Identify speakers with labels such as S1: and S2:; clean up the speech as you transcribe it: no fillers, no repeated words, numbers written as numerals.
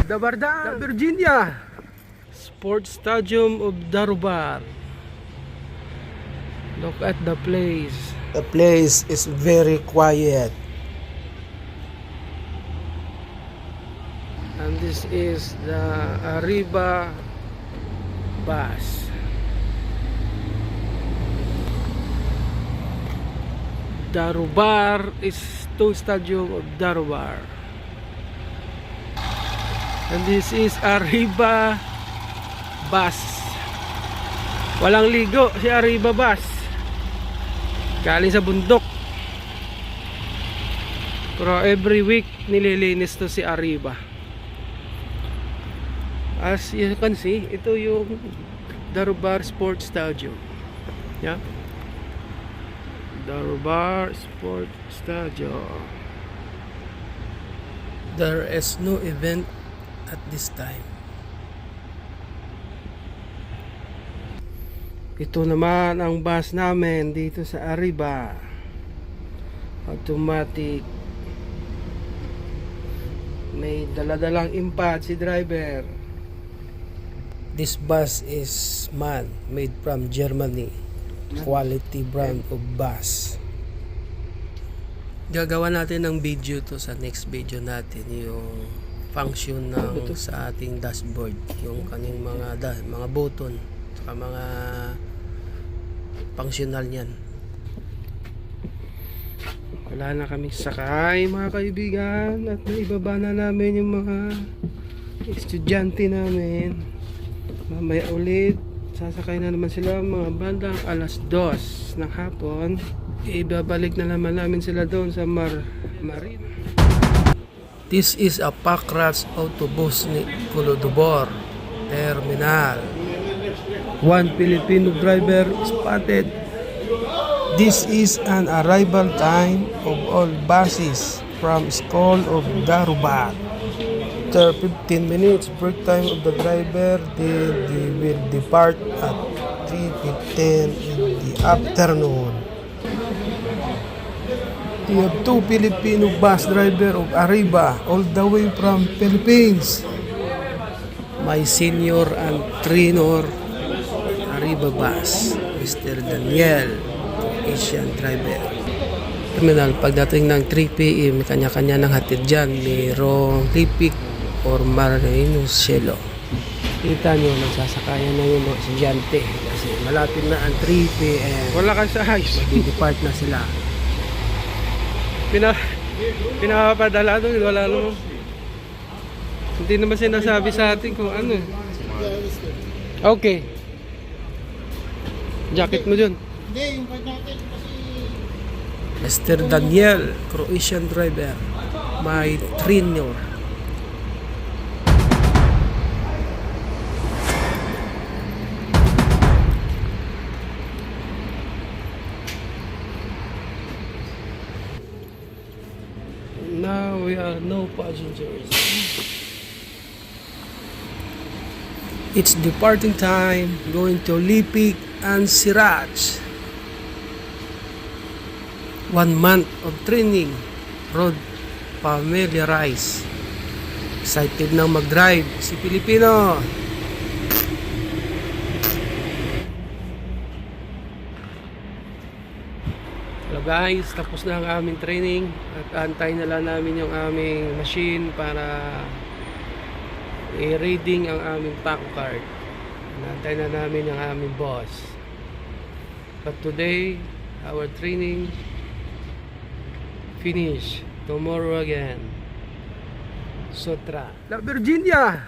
S1: Dabarda, Virginia. Sports Stadium of Darubar. Look at the place.
S2: The place is very quiet.
S1: And this is the Arriba bus. Darubar is to Stadium of Darubar. And this is Arriba bus. Walang ligo si Arriba bus. Galing sa bundok. Pero every week nililinis to si Arriba. As you can see, ito yung Darubar Sports Stadium. Yeah. Darubar Sports Stadium. There is no event at this time. Ito naman ang bus namin dito sa Arriba. Automatic. May daladalang impact si driver. This bus is MAN, made from Germany. Quality brand of bus. Gagawa natin ng video to sa next video natin, yung function ng sa ating dashboard, yung kanyang mga button, saka mga functional niyan. Wala na kami sakay mga kaibigan, at naibaba na namin yung mga estudyante namin. Mamaya ulit sasakay na naman sila mga bandang alas 2 ng hapon. Ibabalik na naman namin sila doon sa Marina. This is a Pacras autobus ni Kulodobor Terminal. One Filipino driver spotted. This is an arrival time of all buses from School of Darubar. After 15 minutes break time of the driver, they will depart at 3:15 in the afternoon. We have two Filipino bus driver of Arriba all the way from Philippines. My senior and trainer Arriba bus, Mr. Daniel, Asian driver. Terminal, pagdating ng 3 PM, kanya-kanya ng hatid dyan. Mayroong Lipik or Marino Cielo. Kita nyo, nagsasakayan na yung mga estudyante kasi malapit na ang 3 PM. Wala kang sa ayos. Mag-depart na sila. Pinapapadala doon, wala naman. Hindi naman sinasabi sa atin kung ano. Okay. Jacket mo dun.
S3: Hindi, yung jacket kasi...
S1: Mr. Daniel, Croatian driver. My trainer. Now we are no passengers. It's departing time, going to Lipik and Siraj. 1 month of training, road familiarize. Excited na mag-drive si Pilipino. Hello guys, tapos na ang aming training at antay na lang namin yung aming machine para i-reading ang aming pack card. Antay na namin yung aming boss. But today, our training finish. Tomorrow again. Sotra. La Virginia!